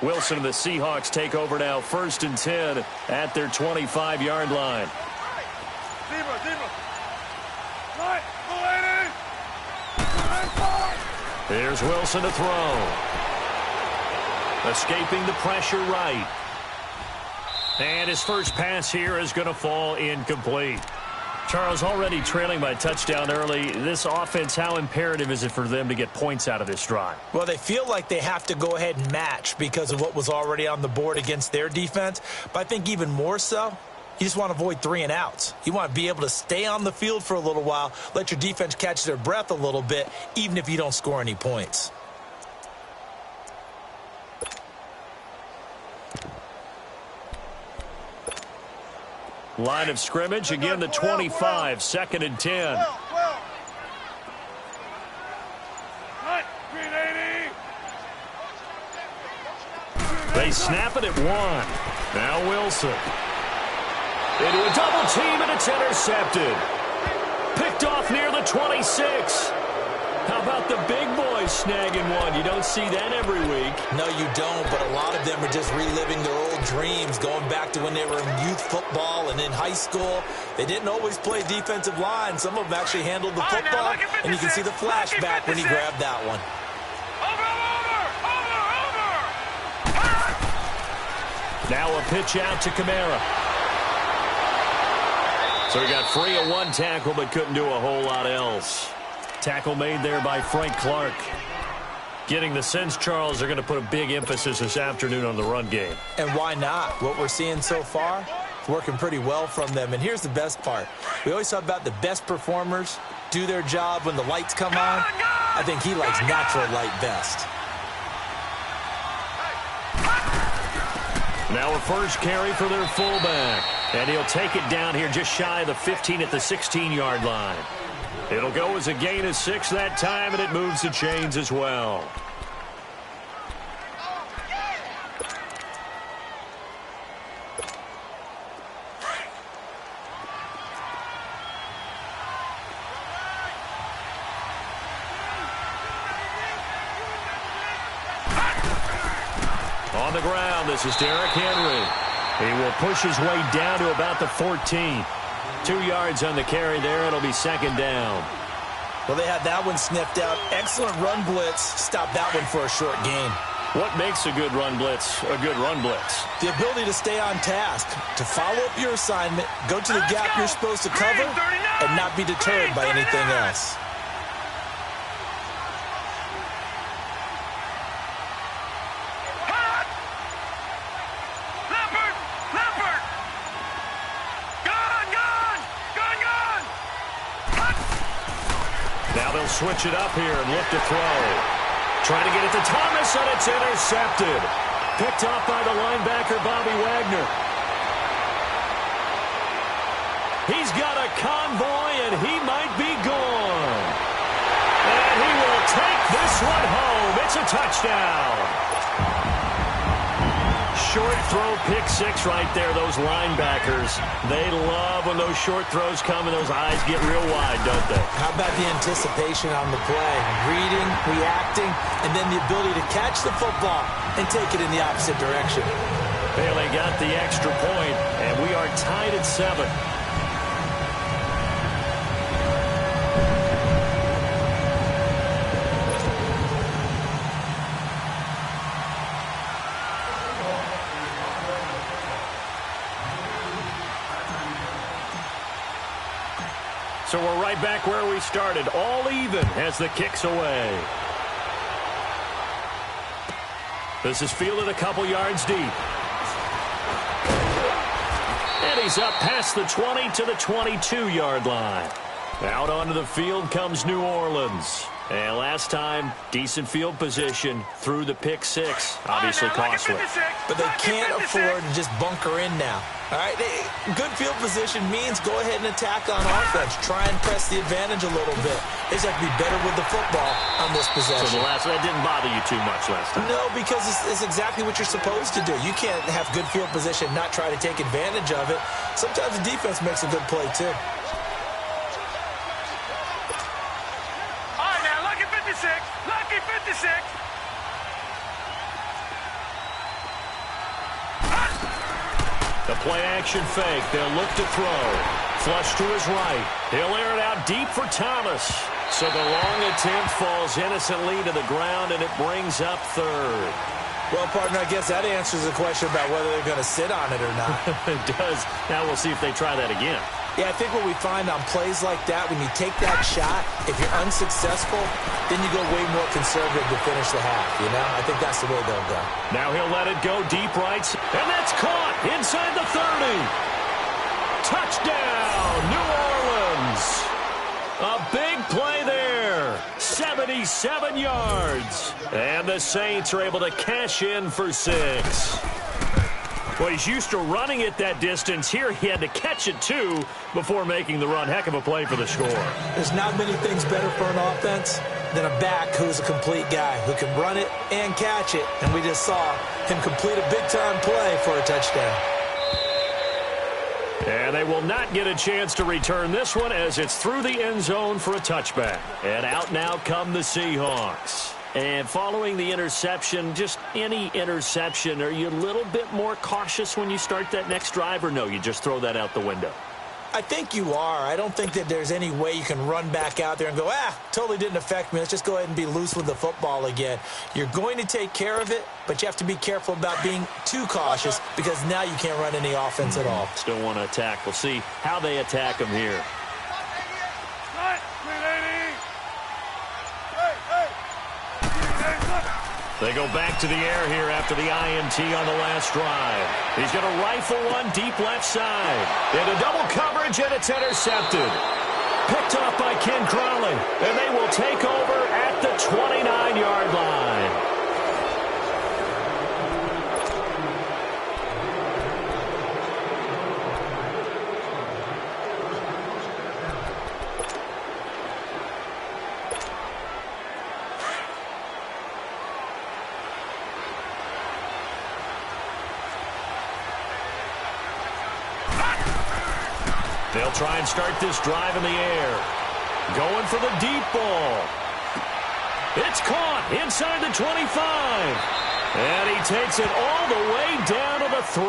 Wilson and the Seahawks take over now, 1st and 10 at their 25-yard line. Here's Wilson to throw. Escaping the pressure right. And his first pass here is going to fall incomplete. Charles, already trailing by a touchdown early. This offense, how imperative is it for them to get points out of this drive? Well, they feel like they have to go ahead and match because of what was already on the board against their defense. But I think even more so, you just want to avoid 3 and outs. You want to be able to stay on the field for a little while, let your defense catch their breath a little bit, even if you don't score any points. Line of scrimmage, again the 25, 2nd and 10. They snap it at 1. Now Wilson. Into a double team, and it's intercepted. Picked off near the 26. How about the big boys snagging one? You don't see that every week. No, you don't, but a lot of them are just reliving their old dreams, going back to when they were in youth football and in high school. They didn't always play defensive line. Some of them actually handled the football, and you can see the flashback when he grabbed that one. Now a pitch out to Kamara. So he got free of 1 tackle, but couldn't do a whole lot else. Tackle made there by Frank Clark. Getting the sense, Charles, they're going to put a big emphasis this afternoon on the run game. And why not? What we're seeing so far, it's working pretty well from them. And here's the best part. We always talk about the best performers do their job when the lights come on. I think he likes natural light best. Now a first carry for their fullback. And he'll take it down here just shy of the 15 at the 16-yard line. It'll go as a gain of 6 that time, and it moves the chains as well. On the ground, this is Derrick Henry. He will push his way down to about the 14. 2 yards on the carry there. It'll be 2nd down. Well, they had that one sniffed out. Excellent run blitz. Stop that one for a short gain. What makes a good run blitz a good run blitz? The ability to stay on task, to follow up your assignment, go to the gap you're supposed to cover, and not be deterred by anything else. Switch it up here and look to throw. Trying to get it to Thomas, and it's intercepted. Picked off by the linebacker, Bobby Wagner. He's got a convoy, and he might be gone. And he will take this one home. It's a touchdown. Short throw, pick 6 right there. Those linebackers, they love when those short throws come and those eyes get real wide, don't they? How about the anticipation on the play? Reading, reacting, and then the ability to catch the football and take it in the opposite direction. Bailey got the extra point, and we are tied at 7. So we're right back where we started, all even as the kick's away. This is fielded a couple yards deep. And he's up past the 20 to the 22-yard line. Out onto the field comes New Orleans. And last time, decent field position through the pick 6. Obviously costly. But they can't afford to just bunker in now. All right, good field position means go ahead and attack on offense. Try and press the advantage a little bit. They just have to be better with the football on this possession. So that didn't bother you too much last time? No, because it's exactly what you're supposed to do. You can't have good field position and not try to take advantage of it. Sometimes the defense makes a good play, too. All right, now, lucky 56. Lucky 56. The play-action fake. They'll look to throw. Flush to his right. He'll air it out deep for Thomas. So the long attempt falls innocently to the ground, and it brings up third. Well, partner, I guess that answers the question about whether they're going to sit on it or not. It does. Now we'll see if they try that again. Yeah, I think what we find on plays like that, when you take that shot, if you're unsuccessful, then you go way more conservative to finish the half, you know? I think that's the way they'll go. Now he'll let it go deep right, and that's caught inside the 30. Touchdown, New Orleans. A big play there, 77 yards. And the Saints are able to cash in for 6. Well, he's used to running it that distance. Here he had to catch it, too, before making the run. Heck of a play for the score. There's not many things better for an offense than a back who's a complete guy, who can run it and catch it. And we just saw him complete a big-time play for a touchdown. And they will not get a chance to return this one as it's through the end zone for a touchback. And out now come the Seahawks. And following the interception, just any interception, are you a little bit more cautious when you start that next drive, or no, you just throw that out the window? I think you are. I don't think that there's any way you can run back out there and go, totally didn't affect me. Let's just go ahead and be loose with the football again. You're going to take care of it, but you have to be careful about being too cautious because now you can't run any offense at all. Still want to attack. We'll see how they attack them here. They go back to the air here after the INT on the last drive. He's going to rifle one deep left side. Into double coverage, and it's intercepted. Picked off by Ken Crowley, and they will take over at the 29-yard line. They'll try and start this drive in the air. Going for the deep ball. It's caught inside the 25. And he takes it all the way down to the 3.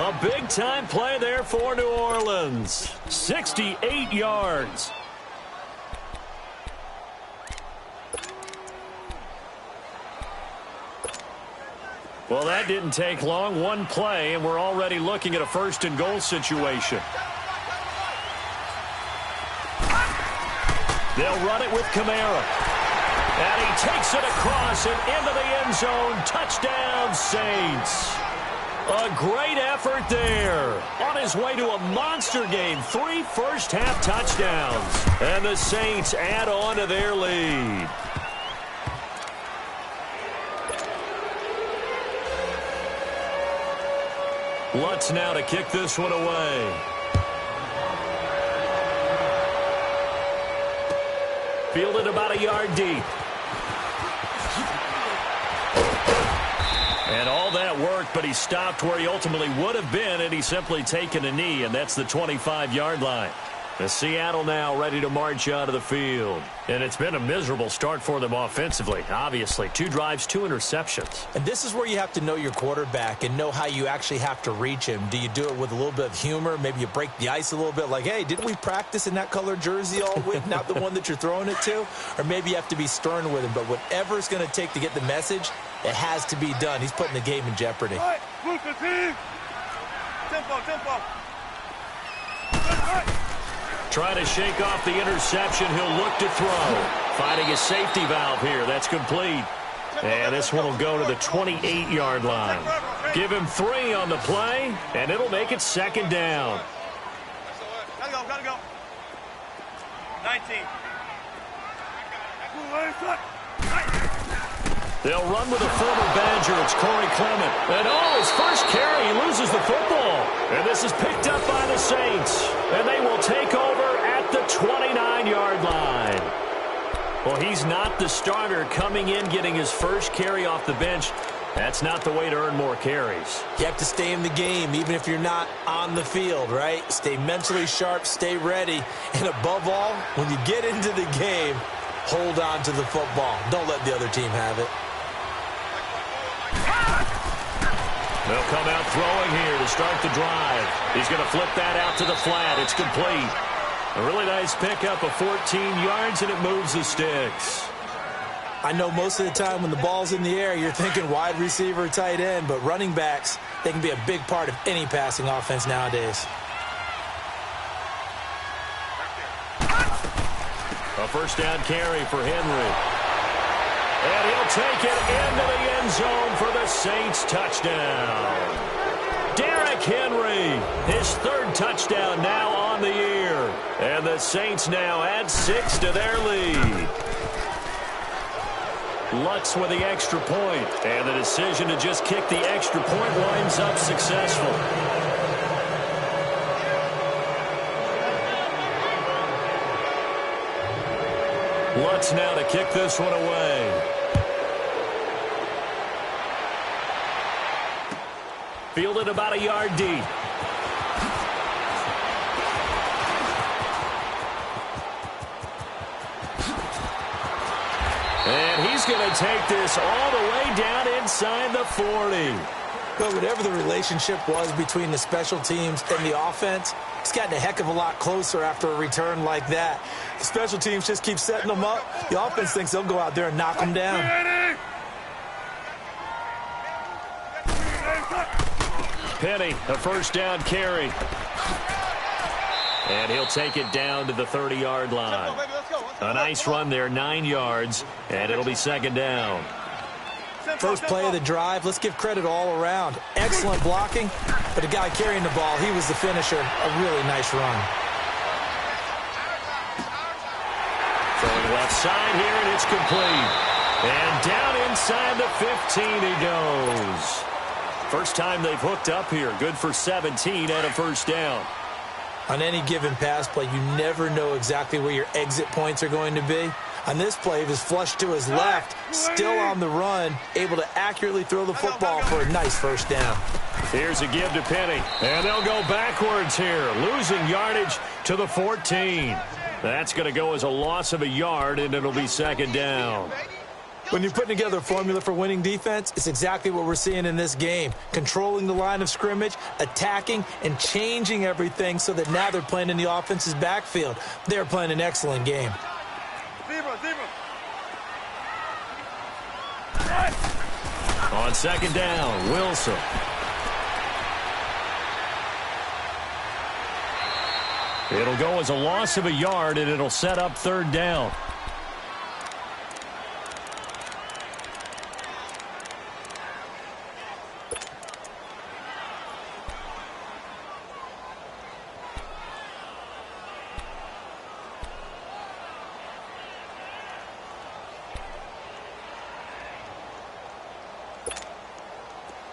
A big-time play there for New Orleans. 68 yards. Well, that didn't take long. One play, and we're already looking at a first-and-goal situation. They'll run it with Kamara. And he takes it across and into the end zone. Touchdown, Saints. A great effort there. On his way to a monster game. 3 first-half touchdowns. And the Saints add on to their lead. Lutz now to kick this one away. Fielded about a yard deep. And all that worked, but he stopped where he ultimately would have been, and he's simply taken a knee, and that's the 25-yard line. The Seattle now ready to march out of the field. And it's been a miserable start for them offensively, obviously. 2 drives, 2 interceptions. And this is where you have to know your quarterback and know how you actually have to reach him. Do you do it with a little bit of humor? Maybe you break the ice a little bit like, hey, didn't we practice in that color jersey all week, not the one that you're throwing it to? Or maybe you have to be stern with him. But whatever it's going to take to get the message, it has to be done. He's putting the game in jeopardy. Right, move the team. Tempo. Trying to shake off the interception. He'll look to throw. Finding a safety valve here. That's complete. And this one will go to the 28-yard line. Give him 3 on the play, and it'll make it 2nd down. Gotta go. 19. They'll run with a former Badger. It's Corey Clement. And his first carry, he loses the football. And this is picked up by the Saints. And they will take over at the 29-yard line. Well, he's not the starter coming in, getting his first carry off the bench. That's not the way to earn more carries. You have to stay in the game, even if you're not on the field, right? Stay mentally sharp, stay ready. And above all, when you get into the game, hold on to the football. Don't let the other team have it. They'll come out throwing here to start the drive. He's going to flip that out to the flat. It's complete. A really nice pickup of 14 yards, and it moves the sticks. I know most of the time when the ball's in the air, you're thinking wide receiver, tight end, but running backs, they can be a big part of any passing offense nowadays. A first down carry for Henry. And he'll take it into the end zone for the Saints touchdown. Derrick Henry, his third touchdown now on the year. And the Saints now add 6 to their lead. Lutz with the extra point. And the decision to just kick the extra point winds up successful. Lutz now to kick this one away. Fielded about a yard deep. And he's going to take this all the way down inside the 40. But whatever the relationship was between the special teams and the offense, it's gotten a heck of a lot closer after a return like that. The special teams just keep setting them up. The offense thinks they'll go out there and knock them down. Penny, a first down carry. And he'll take it down to the 30-yard line. A nice run there, 9 yards, and it'll be second down. First play of the drive, let's give credit all around. Excellent blocking, but the guy carrying the ball, he was the finisher. A really nice run. Throwing left side here, and it's complete. And down inside the 15 he goes. First time they've hooked up here. Good for 17 and a first down. On any given pass play, you never know exactly where your exit points are going to be. On this play, he was flushed to his left, still on the run, able to accurately throw the football for a nice first down. Here's a give to Penny, and they'll go backwards here, losing yardage to the 14. That's going to go as a loss of a yard, and it'll be second down. When you're putting together a formula for winning defense, it's exactly what we're seeing in this game. Controlling the line of scrimmage, attacking, and changing everything so that now they're playing in the offense's backfield. They're playing an excellent game. On second down, Wilson. It'll go as a loss of a yard, and it'll set up third down.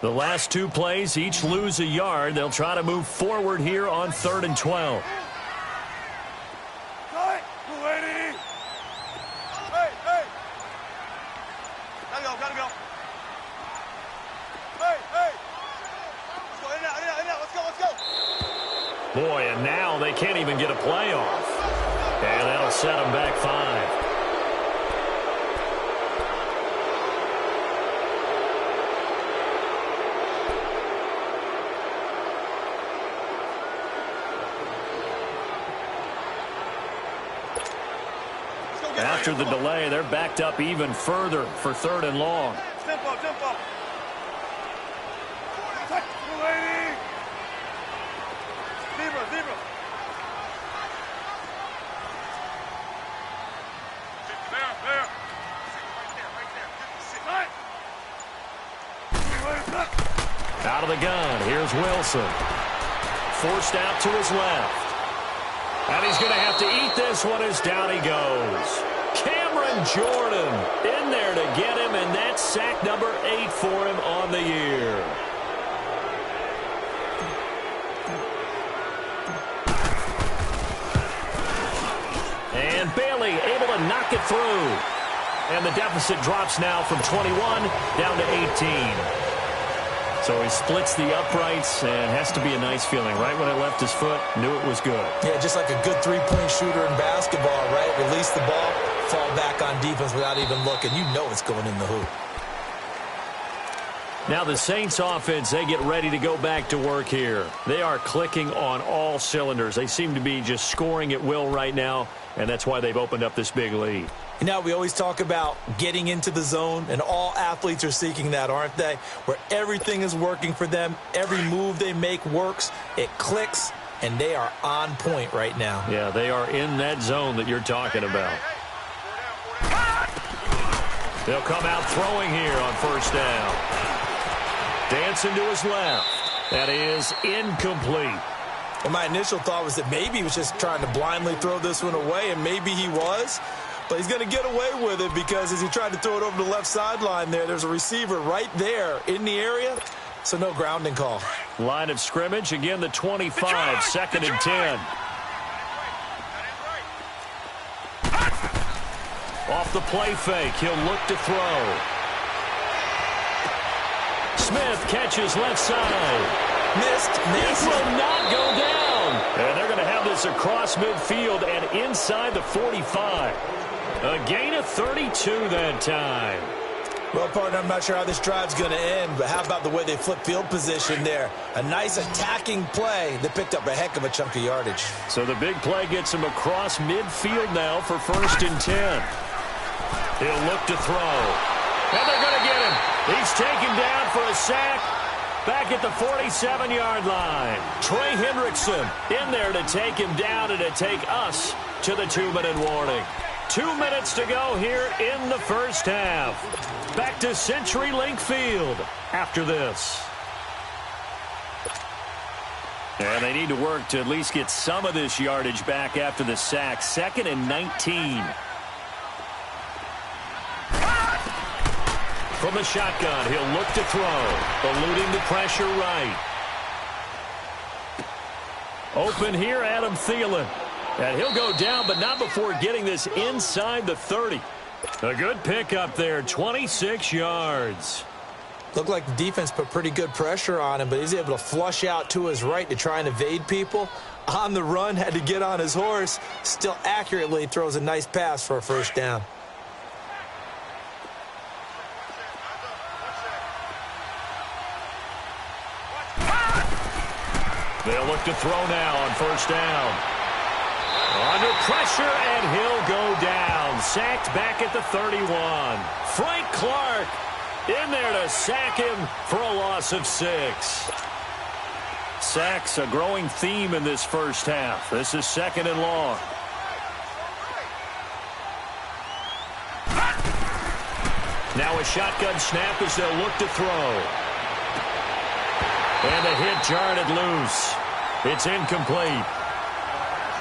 The last two plays each lose a yard. They'll try to move forward here on 3rd and 12. Gotta go. Hey. Let's go. Boy, and now they can't even get a play off. And that'll set them back 5. After the delay, they're backed up even further for 3rd and long. Tempo. Zebra. There. Out of the gun, here's Wilson. Forced out to his left. And he's going to have to eat this one as down he goes. Cameron Jordan in there to get him, and that's sack number 8 for him on the year. And Bailey able to knock it through. And the deficit drops now from 21 down to 18. So he splits the uprights, and has to be a nice feeling. Right when it left his foot, knew it was good. Yeah, just like a good three-point shooter in basketball, right? Release the ball, fall back on defense without even looking. You know it's going in the hoop. Now the Saints offense, they get ready to go back to work here. They are clicking on all cylinders. They seem to be just scoring at will right now, and that's why they've opened up this big lead. You know, we always talk about getting into the zone, and all athletes are seeking that, aren't they? Where everything is working for them, every move they make works, it clicks, and they are on point right now. Yeah, they are in that zone that you're talking about. They'll come out throwing here on first down. Dancing to his left. That is incomplete. Well, my initial thought was that maybe he was just trying to blindly throw this one away, and maybe he was. But he's going to get away with it because as he tried to throw it over the left sideline there's a receiver right there in the area, so no grounding call. Line of scrimmage, again the 25, second and 10. Off the play fake, he'll look to throw. Smith catches left side. Missed. This will not go down. And they're going to have this across midfield and inside the 45. A gain of 32 that time. Well, partner, I'm not sure how this drive's going to end, but how about the way they flip field position there? A nice attacking play that picked up a heck of a chunk of yardage. So the big play gets him across midfield now for first and 10. He'll look to throw. And they're going to get him. He's taken down for a sack back at the 47-yard line. Trey Hendrickson in there to take him down and to take us to the 2-minute warning. 2 minutes to go here in the first half. Back to CenturyLink Field after this. And they need to work to at least get some of this yardage back after the sack. 2nd and 19. From the shotgun, he'll look to throw. Eluding the pressure right. Open here, Adam Thielen. And he'll go down, but not before getting this inside the 30. A good pickup there, 26 yards. Looked like the defense put pretty good pressure on him, but he's able to flush out to his right to try and evade people. On the run, had to get on his horse. Still accurately throws a nice pass for a first down. They'll look to throw now on first down. Under pressure, and he'll go down. Sacked back at the 31. Frank Clark in there to sack him for a loss of 6. Sacks a growing theme in this first half. This is 2nd and long. Now a shotgun snap as they'll look to throw. And a hit jarred loose. It's incomplete.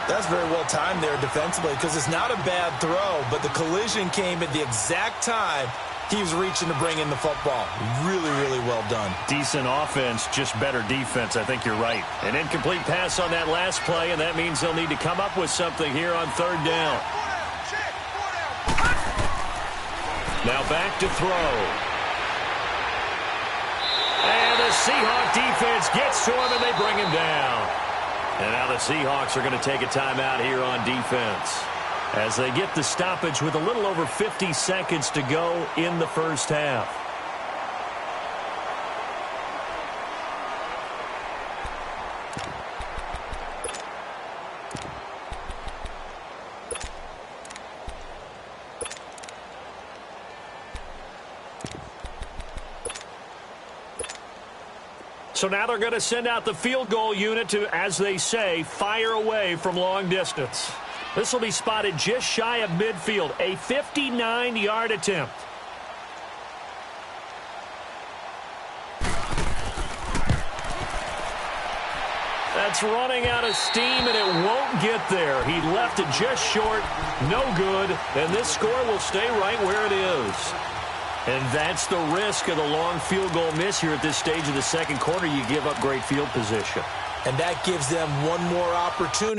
That's very well timed there defensively because it's not a bad throw, but the collision came at the exact time he was reaching to bring in the football. Really, really well done. Decent offense, just better defense. I think you're right. An incomplete pass on that last play, and that means they'll need to come up with something here on 3rd down. Now back to throw. And the Seahawk defense gets to him, and they bring him down. And now the Seahawks are going to take a timeout here on defense as they get the stoppage with a little over 50 seconds to go in the first half. So now they're going to send out the field goal unit to, as they say, fire away from long distance. This will be spotted just shy of midfield, a 59-yard attempt. That's running out of steam, and it won't get there. He left it just short, no good, and this score will stay right where it is. And that's the risk of the long field goal miss here at this stage of the second quarter. You give up great field position. And that gives them one more opportunity.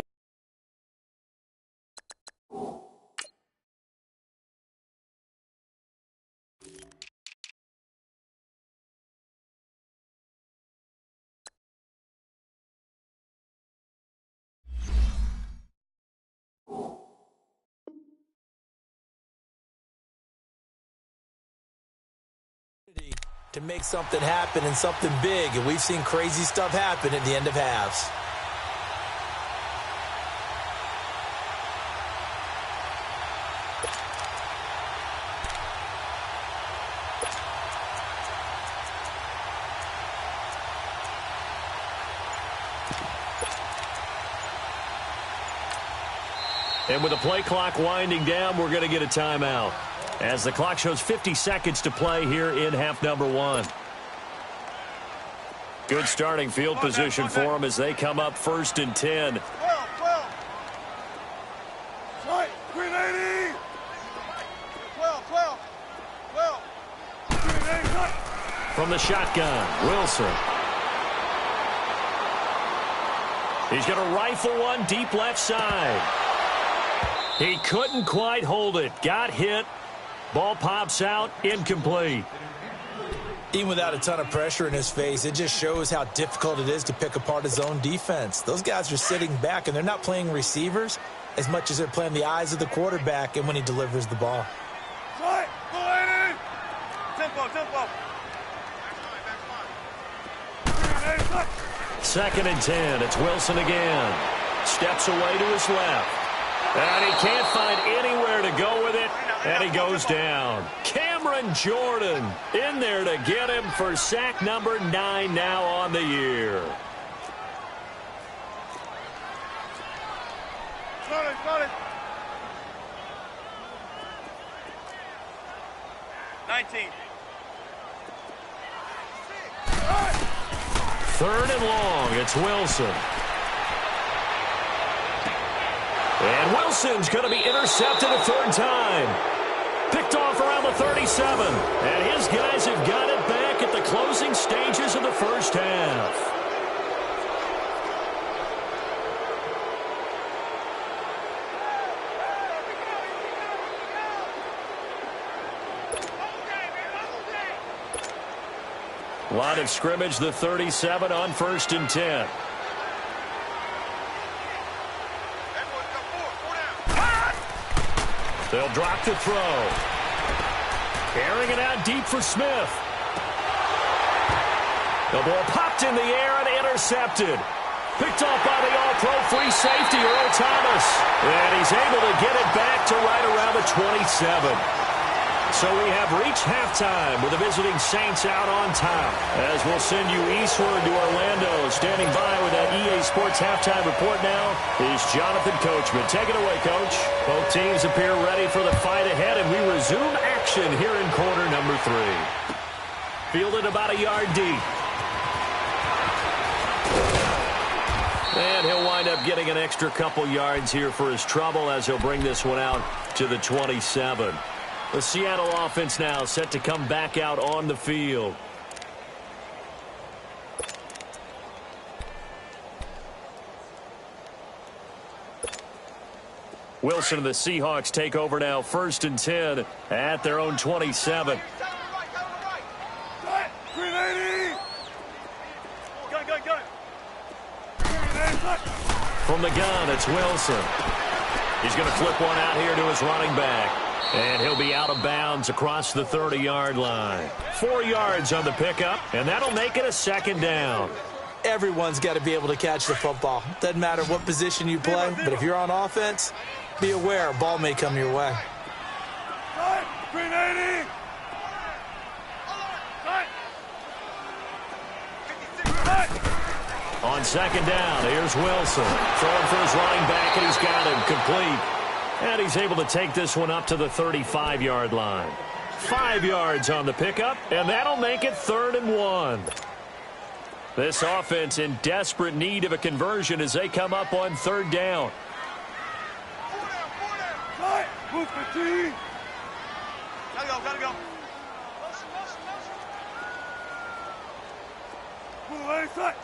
to make something happen and something big, and we've seen crazy stuff happen at the end of halves. And with the play clock winding down, we're going to get a timeout, as the clock shows 50 seconds to play here in half number one. Good starting field position for them as they come up 1st and 10. 12. Right, 380. 12. 380, right. From the shotgun, Wilson. He's going to rifle one deep left side. He couldn't quite hold it. Got hit. Ball pops out. Incomplete. Even without a ton of pressure in his face, it just shows how difficult it is to pick apart his own defense. Those guys are sitting back, and they're not playing receivers as much as they're playing the eyes of the quarterback and when he delivers the ball. Right, 480. Tempo. 380, right. 2nd and 10. It's Wilson again. Steps away to his left. And he can't find anywhere to go with it, and he goes down. Cameron Jordan in there to get him for sack number 9 now on the year. Got it. 19. 3rd and long, it's Wilson. And Wilson's going to be intercepted a 3rd time. Picked off around the 37. And his guys have got it back at the closing stages of the first half. Line of scrimmage, the 37 on 1st and 10. They'll drop the throw. Carrying it out deep for Smith. The ball popped in the air and intercepted. Picked off by the all-pro free safety, Earl Thomas. And he's able to get it back to right around the 27. So we have reached halftime with the visiting Saints out on top. As we'll send you eastward to Orlando. Standing by with that EA Sports halftime report now is Jonathan Coachman. Take it away, Coach. Both teams appear ready for the fight ahead, and we resume action here in quarter number 3. Fielded about a yard deep. And he'll wind up getting an extra couple yards here for his trouble as he'll bring this one out to the 27. The Seattle offense now set to come back out on the field. Wilson and the Seahawks take over now 1st and 10 at their own 27. 380. Gun. From the gun, it's Wilson. He's going to flip one out here to his running back. And he'll be out of bounds across the 30-yard line. 4 yards on the pickup, and that'll make it a 2nd down. Everyone's got to be able to catch the football. Doesn't matter what position you play, but if you're on offense, be aware a ball may come your way. 380. On 2nd down, here's Wilson. Throwing for his running back, and he's got him complete. And he's able to take this one up to the 35-yard line. 5 yards on the pickup, and that'll make it 3rd and 1. This offense in desperate need of a conversion as they come up on 3rd down. Move for T. Gotta go. Move right side.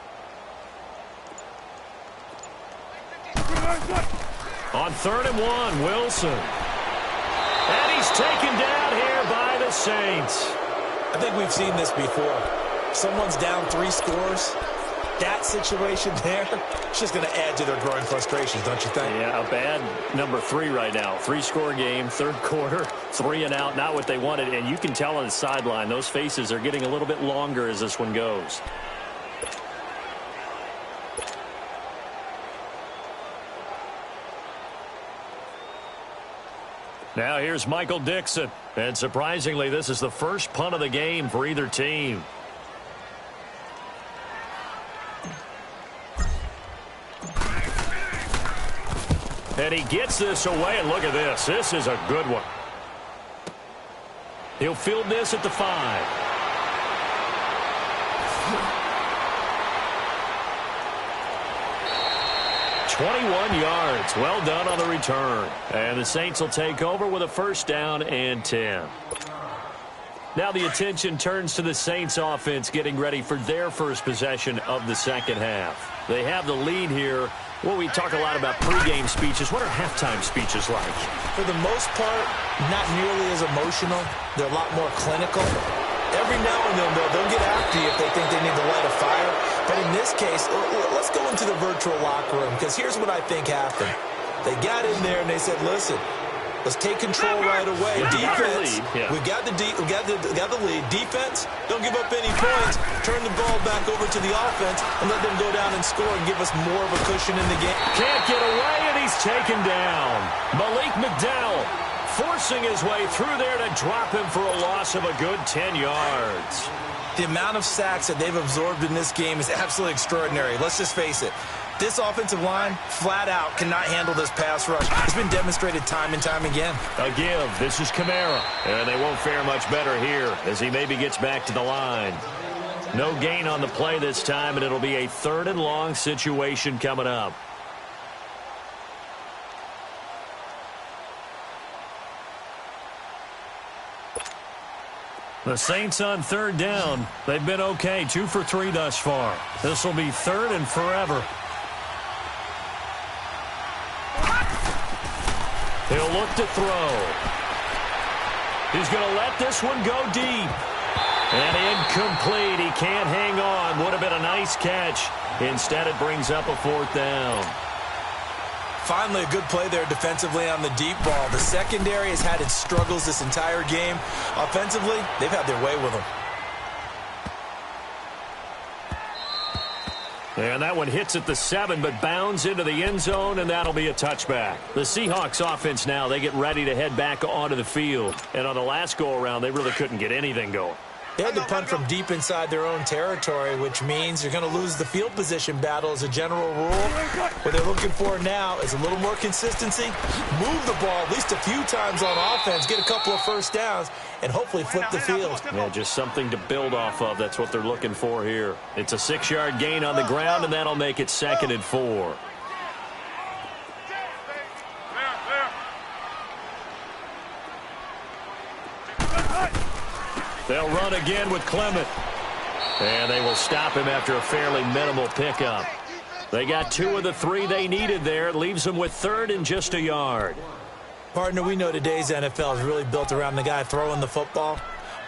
On 3rd and 1, Wilson. And he's taken down here by the Saints. I think we've seen this before. Someone's down 3 scores. that situation there, it's just going to add to their growing frustrations, don't you think? Yeah, a bad number 3 right now. 3-score game, third quarter, 3 and out, not what they wanted. And you can tell on the sideline, those faces are getting a little bit longer as this one goes. Now here's Michael Dixon. And surprisingly, this is the first punt of the game for either team. And he gets this away, and look at this. This is a good one. He'll field this at the 5. "21 yards. Well done on the return. And the Saints will take over with a first down and 10. Now the attention turns to the Saints offense getting ready for their first possession of the second half. They have the lead here. Well, we talk a lot about pregame speeches. What are halftime speeches like? For the most part, not nearly as emotional. They're a lot more clinical. Every now and then, though, they'll get after you if they think they need to light a fire. But in this case, let's go into the virtual locker room, because here's what I think happened. They got in there and they said, listen, let's take control right away. Defense, we got the lead. Defense, don't give up any points. Turn the ball back over to the offense and let them go down and score and give us more of a cushion in the game. Can't get away, and he's taken down. Malik McDowell forcing his way through there to drop him for a loss of a good 10 yards. The amount of sacks that they've absorbed in this game is absolutely extraordinary. Let's just face it. This offensive line, flat out, cannot handle this pass rush. It's been demonstrated time and time again. A give. This is Kamara. And they won't fare much better here as he maybe gets back to the line. No gain on the play this time, and it'll be a 3rd and long situation coming up. The Saints on 3rd down. They've been okay, 2 for 3 thus far. This will be 3rd and forever. He'll look to throw. He's going to let this one go deep. And incomplete. He can't hang on. Would have been a nice catch. Instead, it brings up a 4th down. Finally, a good play there defensively on the deep ball. The secondary has had its struggles this entire game. Offensively, they've had their way with them. And that one hits at the 7, but bounds into the end zone, and that'll be a touchback. The Seahawks offense now, they get ready to head back onto the field. And on the last go-around, they really couldn't get anything going. They had to punt from deep inside their own territory, which means you're going to lose the field position battle as a general rule. What they're looking for now is a little more consistency, move the ball at least a few times on offense, get a couple of first downs, and hopefully flip the field. Yeah, just something to build off of. That's what they're looking for here. It's a 6-yard gain on the ground, and that'll make it 2nd and 4. They'll run again with Clement. And they will stop him after a fairly minimal pickup. They got 2 of the 3 they needed there. It leaves them with 3rd and just a yard. Partner, we know today's NFL is really built around the guy throwing the football.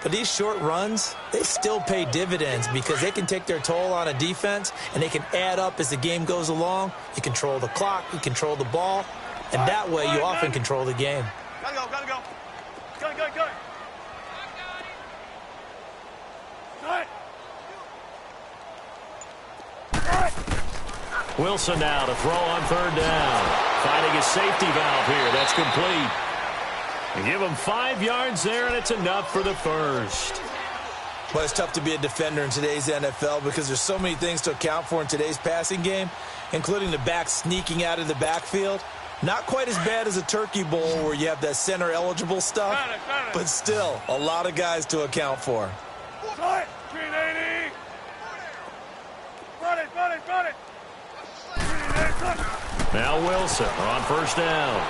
But these short runs, they still pay dividends because they can take their toll on a defense, and they can add up as the game goes along. You control the clock, you control the ball, and that way you often control the game. Gotta go, gotta go. Go. Wilson now to throw on 3rd down. Finding his safety valve here. That's complete. And give him 5 yards there, and it's enough for the first. Well, it's tough to be a defender in today's NFL because there's so many things to account for in today's passing game, including the back sneaking out of the backfield. Not quite as bad as a turkey bowl where you have that center-eligible stuff, but still a lot of guys to account for. 380. Run it. Now Wilson on 1st down.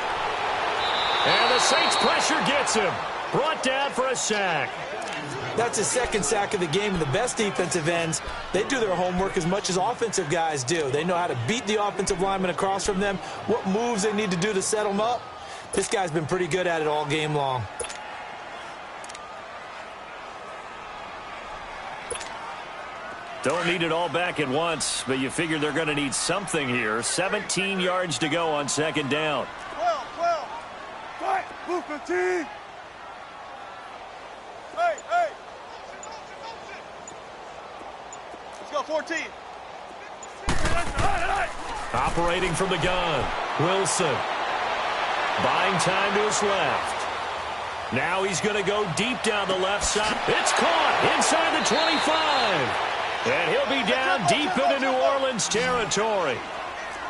And the Saints pressure gets him. Brought down for a sack. That's his 2nd sack of the game. And the best defensive ends, they do their homework as much as offensive guys do. They know how to beat the offensive lineman across from them, what moves they need to do to set them up. This guy's been pretty good at it all game long. Don't need it all back at once, but you figure they're going to need something here. 17 yards to go on second down. 12. Fight. Blue 15. Hey. Let's go 14. Operating from the gun. Wilson. Buying time to his left. Now he's going to go deep down the left side. It's caught inside the 25. And he'll be down deep into New Orleans territory.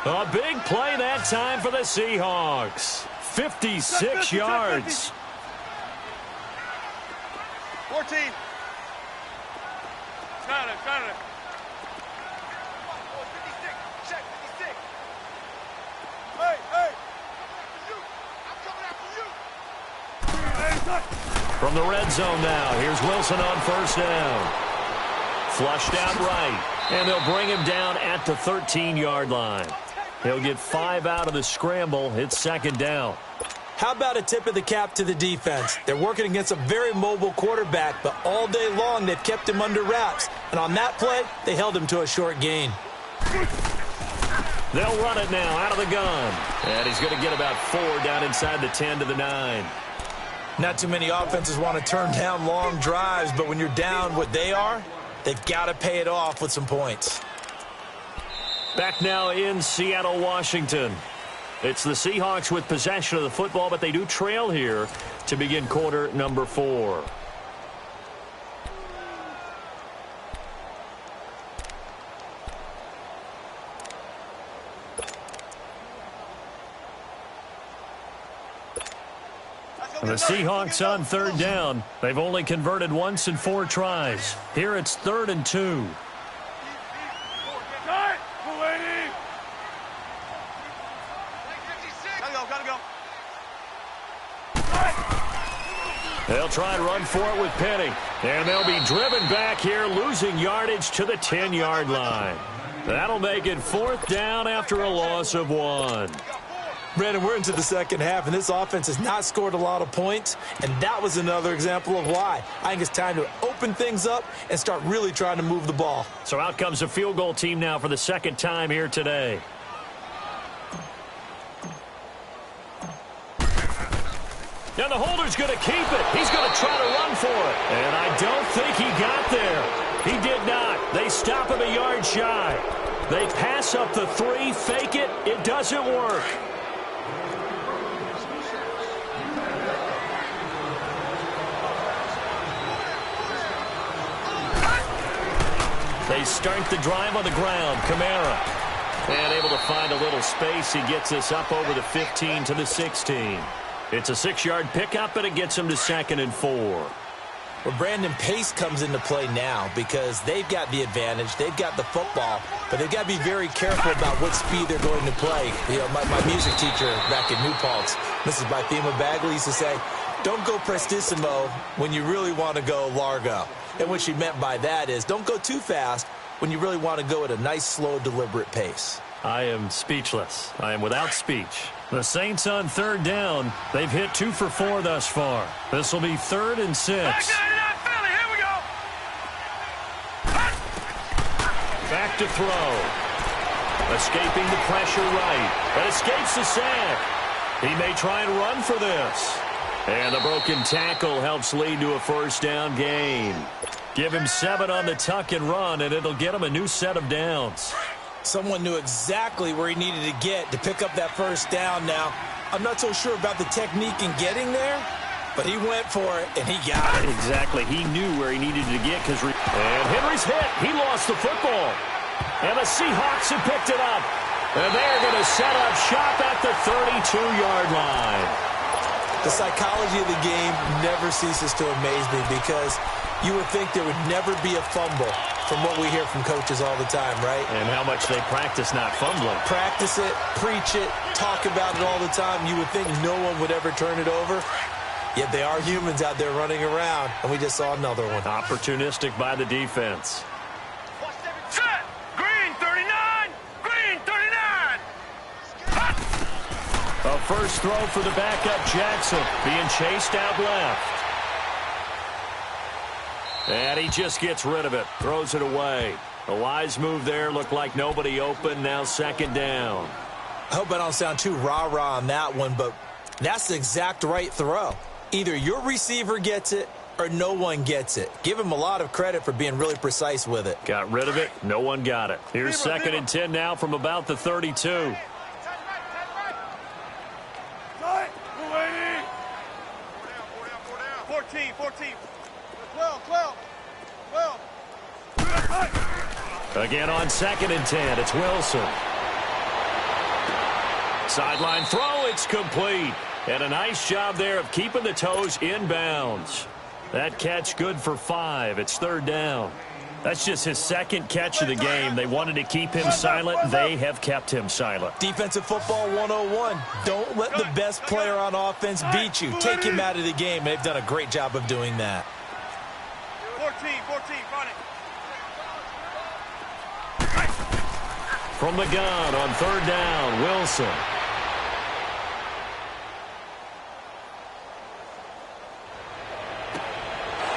A big play that time for the Seahawks. 56 yards. 14. Got it. 56. Check 56. Hey. I'm coming after you. From the red zone now, here's Wilson on first down. Flushed out right, and they'll bring him down at the 13-yard line. He'll get 5 out of the scramble. It's second down. How about a tip of the cap to the defense? They're working against a very mobile quarterback, but all day long they've kept him under wraps. And on that play, they held him to a short gain. They'll run it now out of the gun. And he's going to get about 4 down inside the 10 to the 9. Not too many offenses want to turn down long drives, but when you're down what they are, they've got to pay it off with some points. Back now in Seattle, Washington. It's the Seahawks with possession of the football, but they do trail here to begin quarter number 4. And the Seahawks on third down. They've only converted once in 4 tries. Here it's 3rd and 2. They'll try and run for it with Penny. And they'll be driven back here, losing yardage to the 10-yard line. That'll make it 4th down after a loss of 1. Brandon, we're into the second half, and this offense has not scored a lot of points, and that was another example of why. I think it's time to open things up and start really trying to move the ball. So out comes a field goal team now for the second time here today. And the holder's going to keep it. He's going to try to run for it. And I don't think he got there. He did not. They stop him a yard shy. They pass up the 3, fake it. It doesn't work. They start the drive on the ground. Kamara. And able to find a little space. He gets us up over the 15 to the 16. It's a 6-yard pickup, and it gets him to 2nd and 4. Well, Brandon, pace comes into play now because they've got the advantage. They've got the football, but they've got to be very careful about what speed they're going to play. You know, my music teacher back in New Paltz, Mrs. Bythema Bagley, used to say, don't go prestissimo when you really want to go largo. And what she meant by that is don't go too fast when you really want to go at a nice, slow, deliberate pace. I am speechless. I am without speech. The Saints on third down. They've hit 2 for 4 thus far. This will be 3rd and 6. Back to throw. Escaping the pressure right. But escapes the sack. He may try and run for this. And the broken tackle helps lead to a 1st down gain. Give him 7 on the tuck and run, and it'll get him a new set of downs. Someone knew exactly where he needed to get to pick up that 1st down. Now, I'm not so sure about the technique in getting there, but he went for it, and he got it. Exactly. He knew where he needed to get. And Henry's hit. He lost the football. And the Seahawks have picked it up. And they're going to set up shop at the 32-yard line. The psychology of the game never ceases to amaze me because you would think there would never be a fumble from what we hear from coaches all the time, right? And how much they practice not fumbling. Practice it, preach it, talk about it all the time. You would think no one would ever turn it over. Yet they are humans out there running around, and we just saw another one. Opportunistic by the defense. Set! Green 39! Green 39! A first throw for the backup Jackson, being chased out left. And he just gets rid of it, throws it away. A wise move there. Looked like nobody open. Now second down. I hope I don't sound too rah-rah on that one, but that's the exact right throw. Either your receiver gets it or no one gets it. Give him a lot of credit for being really precise with it. Got rid of it. No one got it. Here's second and 10 now from about the 32. 14. 12. Again on second and 10. It's Wilson. Sideline throw. It's complete. And a nice job there of keeping the toes inbounds. That catch good for 5. It's third down. That's just his second catch of the game. They wanted to keep him silent. They have kept him silent. Defensive football 101. Don't let the best player on offense beat you. Take him out of the game. They've done a great job of doing that. 14, front it. From the gun on third down, Wilson.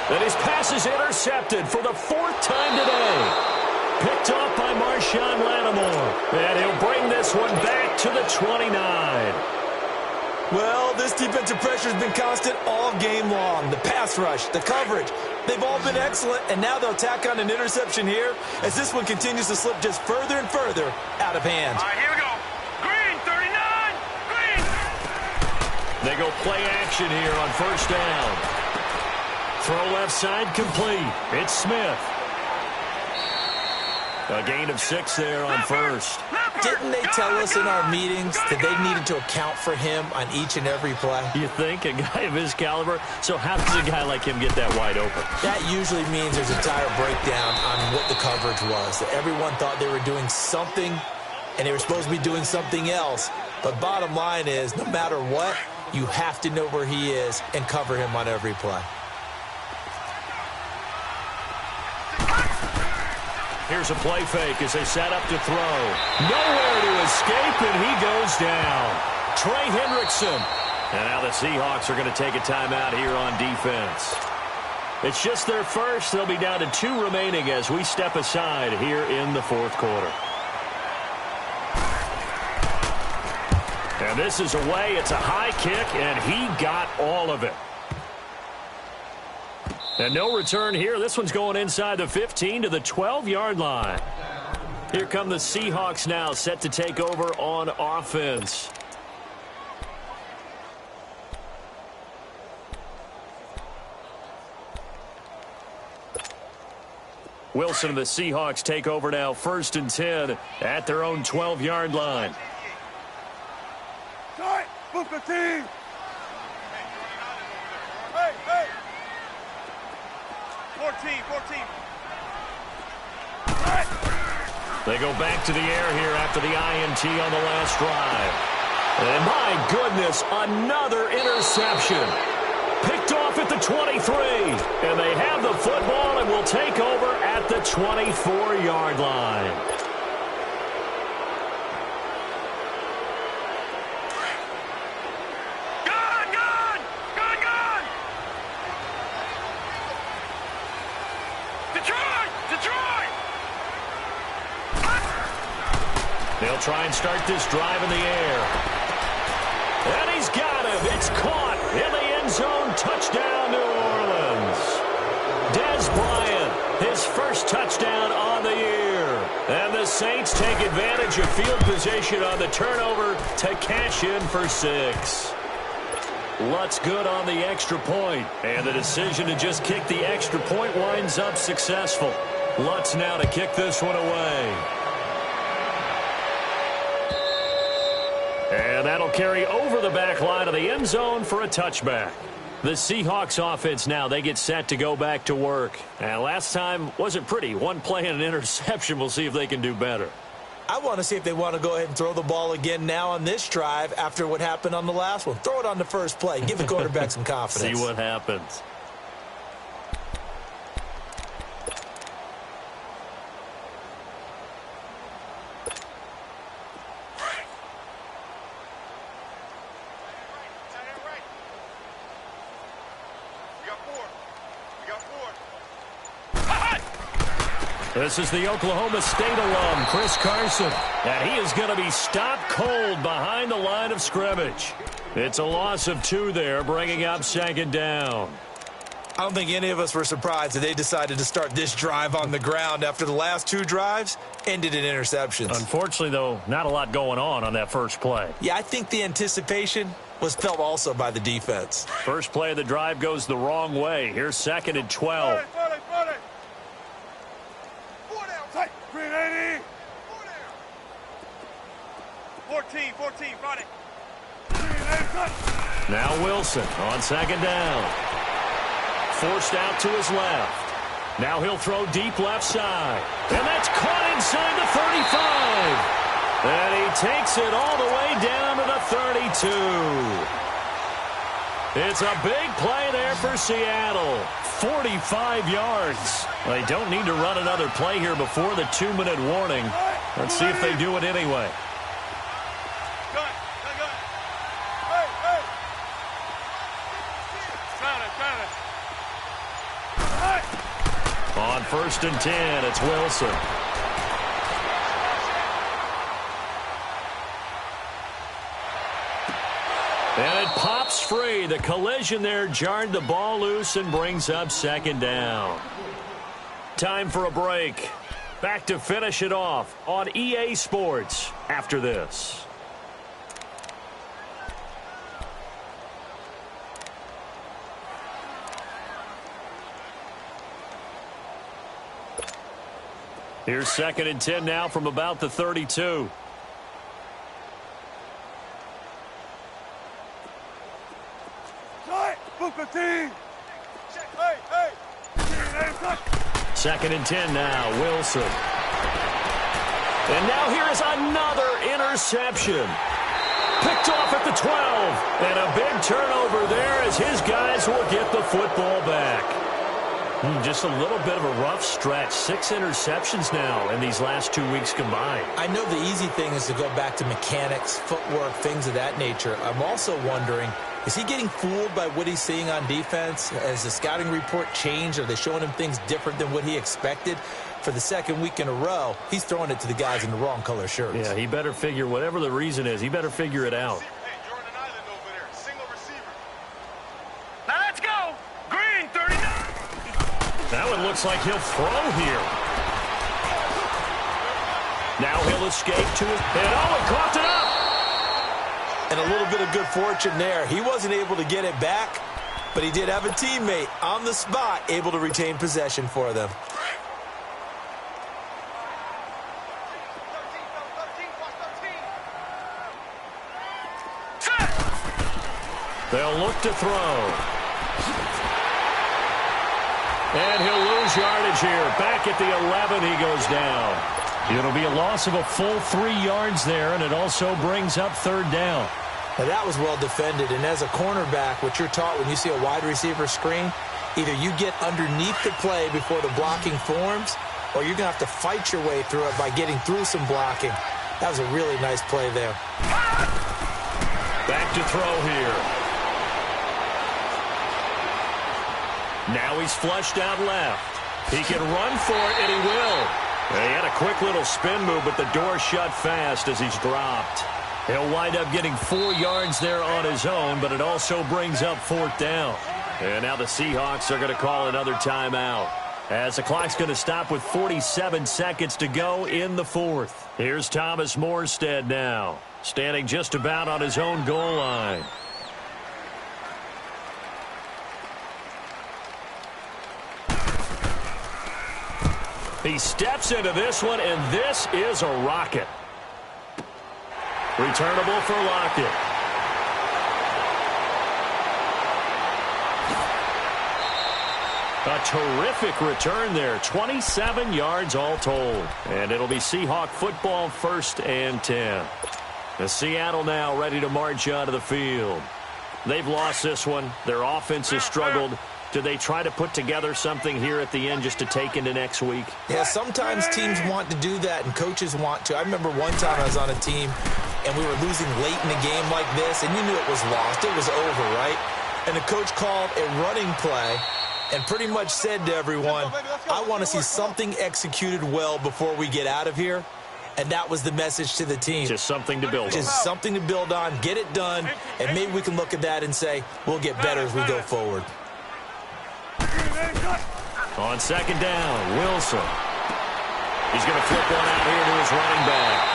And his pass is intercepted for the 4th time today. Picked off by Marshawn Lattimore. And he'll bring this one back to the 29. Well, this defensive pressure has been constant all game long. The pass rush, the coverage, they've all been excellent, and now they'll tack on an interception here as this one continues to slip just further and further out of hand. All right, here we go. Green, 39, green. They go play action here on first down. Throw left side complete. It's Smith. A gain of 6 there on first. Didn't they tell us in our meetings that they needed to account for him on each and every play? You think? A guy of his caliber? So how does a guy like him get that wide open? That usually means there's a entire breakdown on what the coverage was. That everyone thought they were doing something, and they were supposed to be doing something else. But bottom line is, no matter what, you have to know where he is and cover him on every play. Here's a play fake as they set up to throw. Nowhere to escape, and he goes down. Trey Hendrickson. And now the Seahawks are going to take a timeout here on defense. It's just their first. They'll be down to 2 remaining as we step aside here in the 4th quarter. And this is away. It's a high kick, and he got all of it. And no return here. This one's going inside the 15 to the 12-yard line. Here come the Seahawks now, set to take over on offense. Wilson and the Seahawks take over now, 1st and 10 at their own 12-yard line. Tight, move the team. Hey. 14. They go back to the air here after the INT on the last drive. And my goodness, another interception. Picked off at the 23. And they have the football and will take over at the 24-yard line. They'll try and start this drive in the air. And he's got him. It's caught in the end zone. Touchdown, New Orleans. Dez Bryant, his first touchdown on the year. And the Saints take advantage of field position on the turnover to cash in for 6. Lutz good on the extra point. And the decision to just kick the extra point winds up successful. Lutz now to kick this one away. And that'll carry over the back line of the end zone for a touchback. The Seahawks offense now, they get set to go back to work. And last time wasn't pretty. 1 play and an interception. We'll see if they can do better. I want to see if they want to go ahead and throw the ball again now on this drive after what happened on the last one. Throw it on the first play. Give the quarterback some confidence. See what happens. This is the Oklahoma State alum, Chris Carson. And he is going to be stopped cold behind the line of scrimmage. It's a loss of 2 there, bringing up 2nd down. I don't think any of us were surprised that they decided to start this drive on the ground after the last 2 drives ended in interceptions. Unfortunately, though, not a lot going on that first play. Yeah, I think the anticipation was felt also by the defense. First play of the drive goes the wrong way. Here's 2nd and 12. 14, Friday. Now Wilson on 2nd down. Forced out to his left. Now he'll throw deep left side. And that's caught inside the 35. And he takes it all the way down to the 32. It's a big play there for Seattle. 45 yards. They don't need to run another play here before the 2-minute warning. Let's see if they do it anyway. On 1st and 10, it's Wilson. And it pops free. The collision there jarred the ball loose and brings up 2nd down. Time for a break. Back to finish it off on EA Sports after this. Here's 2nd and 10 now from about the 32. Second and 10 now, Wilson. And now here is another interception. Picked off at the 12. And a big turnover there as his guys will get the football back. Just a little bit of a rough stretch. 6 interceptions now in these last 2 weeks combined. I know the easy thing is to go back to mechanics, footwork, things of that nature. I'm also wondering, is he getting fooled by what he's seeing on defense? Has the scouting report changed? Are they showing him things different than what he expected? For the 2nd week in a row, he's throwing it to the guys in the wrong color shirts. Yeah, he better figure, whatever the reason is, he better figure it out. Now it looks like he'll throw here. Now he'll escape to his... And caught it up! And a little bit of good fortune there. He wasn't able to get it back, but he did have a teammate on the spot able to retain possession for them. They'll look to throw. And he'll lose yardage here. Back at the 11, he goes down. It'll be a loss of a full 3 yards there, and it also brings up 3rd down. Now that was well defended, and as a cornerback, what you're taught when you see a wide receiver screen, either you get underneath the play before the blocking forms, or you're going to have to fight your way through it by getting through some blocking. That was a really nice play there. Back to throw here. Now he's flushed out left. He can run for it, and he will. He had a quick little spin move, but the door shut fast as he's dropped. He'll wind up getting 4 yards there on his own, but it also brings up 4th down. And now the Seahawks are going to call another timeout, as the clock's going to stop with 47 seconds to go in the 4th. Here's Thomas Morstead now, standing just about on his own goal line. He steps into this one, and this is a rocket. Returnable for Lockett. A terrific return there. 27 yards all told. And it'll be Seahawk football, 1st and 10. The Seattle now ready to march out of the field. They've lost this one. Their offense has struggled. Do they try to put together something here at the end just to take into next week? Yeah, sometimes teams want to do that and coaches want to. I remember one time I was on a team and we were losing late in a game like this, and you knew it was lost. It was over, right? And the coach called a running play and pretty much said to everyone, I want to see something executed well before we get out of here. And that was the message to the team. Just something to build on. Just something to build on, get it done, and maybe we can look at that and say, we'll get better as we go forward. On second down, Wilson. He's going to flip one out here to his running back.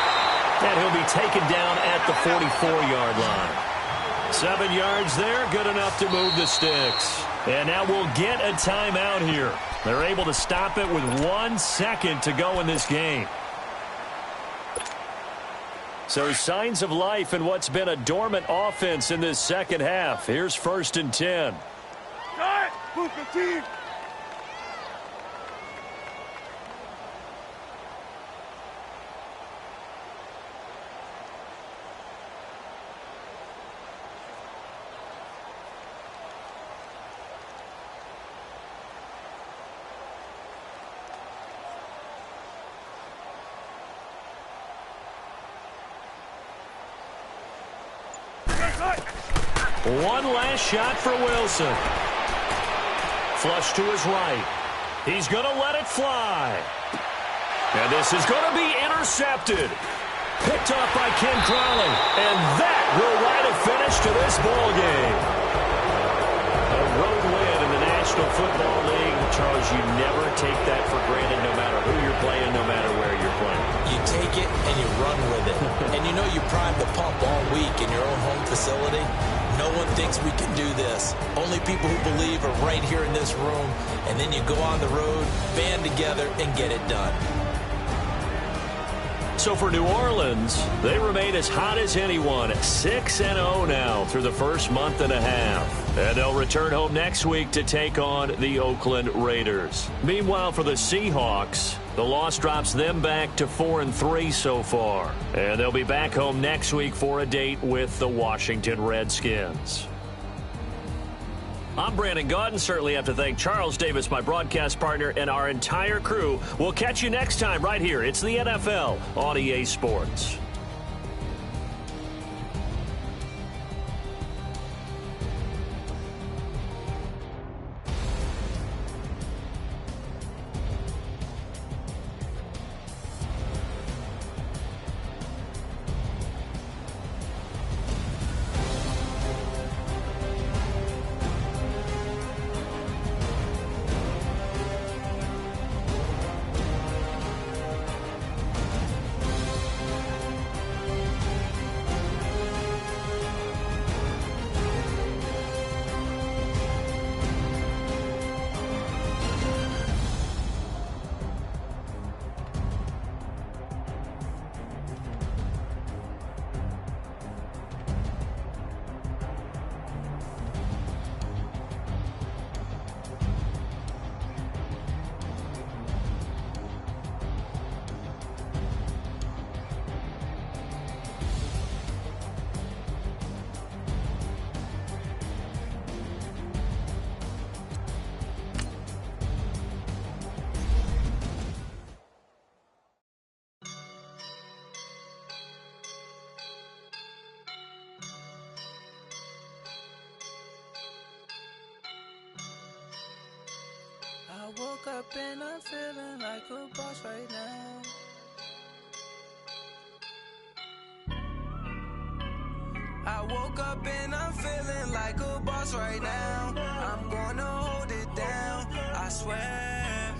And he'll be taken down at the 44-yard line. 7 yards there, good enough to move the sticks. And now we'll get a timeout here. They're able to stop it with 1 second to go in this game. So signs of life in what's been a dormant offense in this second half. Here's 1st and 10. Boost the team. One last shot for Wilson. Flush to his right. He's going to let it fly. And this is going to be intercepted. Picked off by Ken Crowley. And that will write a finish to this ball game. A road win in the National Football League. Charles, you never take that for granted no matter who you're playing, no matter where you're playing. You take it and you run with it. And you know you primed the pump all week in your own home facility. No one thinks we can do this. Only people who believe are right here in this room. And then you go on the road, band together, and get it done. So for New Orleans, they remain as hot as anyone, 6-0 now through the first month and a half. And they'll return home next week to take on the Oakland Raiders. Meanwhile, for the Seahawks, the loss drops them back to 4-3 so far. And they'll be back home next week for a date with the Washington Redskins. I'm Brandon Gaudin. Certainly have to thank Charles Davis, my broadcast partner, and our entire crew. We'll catch you next time right here. It's the NFL on EA Sports. I woke up and I'm feeling like a boss right now. I woke up and I'm feeling like a boss right now. I'm gonna hold it down, I swear.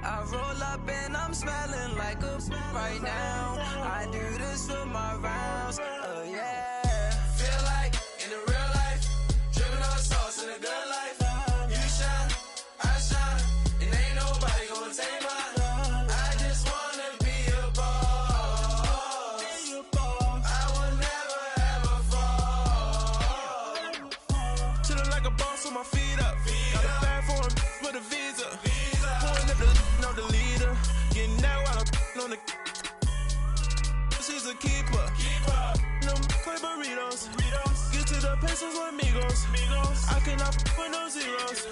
I roll up and I'm smelling like a right now. I do this for my rounds, oh yeah. Feel like in the real life, dripping on sauce in a good life. You shine, I shine, and ain't nobody gonna take mine. I just wanna be a boss. I will never ever fall. Chillin' like a boss with my feet up. Got a bag for him with a visa. Pulling up the leader. Getting that while I'm on the. She's a keeper. No clay burritos. Get to the pesos with amigos. I cannot with no zeros.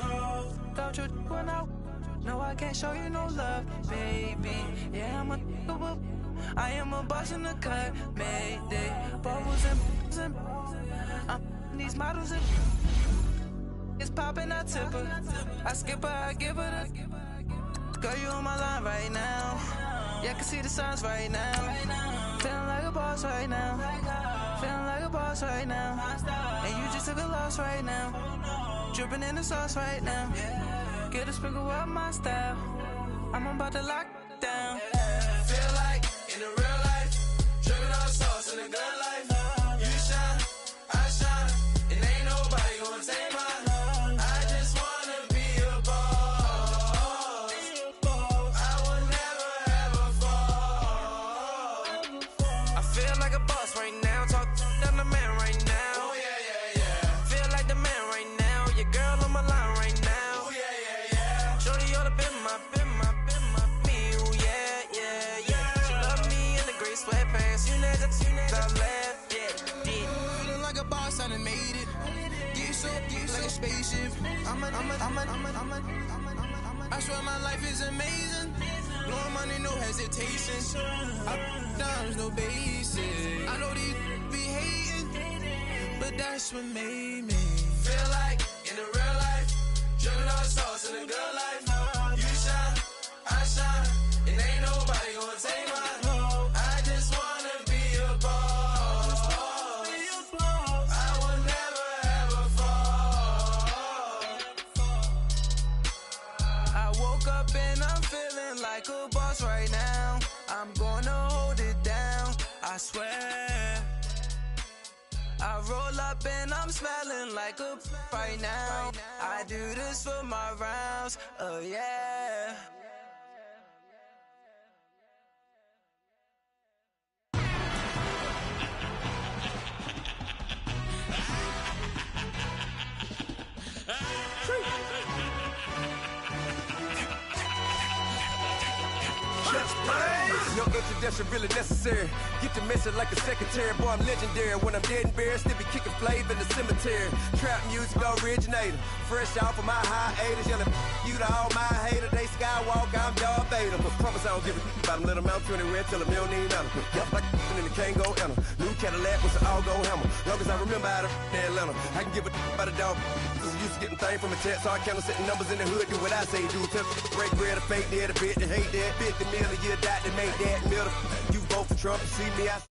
Don't you run out? No, I can't show you no love, baby. Yeah, I am a boss in the cut, Mayday. Bubbles and I'm these models and it's it's poppin', I tip her. I skip her, I give her the. Girl, you on my line right now. Yeah, I can see the signs right now. Feeling like a boss right now. Feeling like a boss right now. And you just took a loss right now. Dripping in the sauce right now. Get a sprinkle up my style. I'm about to lock down. Feel like in the real life, dripping on sauce in the good life. You shine, I shine, and ain't nobody gonna take mine. I just wanna be a boss. I will never ever fall. I feel like a boss right now. Talk down the man right now. Oh yeah, yeah, yeah. Feel like the man right now. Your girl on my line right now. Oh yeah, yeah, yeah. Shorty ought to been my me. Ooh, yeah, yeah, yeah. She love me in the gray sweatpants. You never left, yeah, did. Feeling like a boss, I done made it. Get so like a spaceship. I swear my life is amazing. Blowing money, no hesitation. Down, no basic. I know these be hating, but that's what made me feel like in the real life, dripping on sauce in the good life. You shine, I shine, and ain't nobody gonna take mine. I just wanna be a boss. I will never ever fall. I woke up and I'm feeling like a boss right now. I'm gonna hold it down, I swear. I roll up and I'm smelling like a right now. I do this for my rounds, oh yeah. No introduction really necessary. Get the message like a secretary. Boy, I'm legendary. When I'm dead and buried, still be kicking flavor in the cemetery. Trap music originator. Fresh off of my hiatus. Yelling you to all my haters. They skywalk, I'm Darth Vader. But promise I don't give a about them. Let them out 20 red till them don't need none. Yup, like and the can't go enter. New Cadillac with an all-go hammer. Long as I remember out of Atlanta, I can give a about a dog. I'm used to getting things from a text, so I count setting numbers in the hood. Do what I say, do. Break bread, a fake dead, a bit to hate that. 50 million, you die to make that middle. You vote for Trump, you see me, I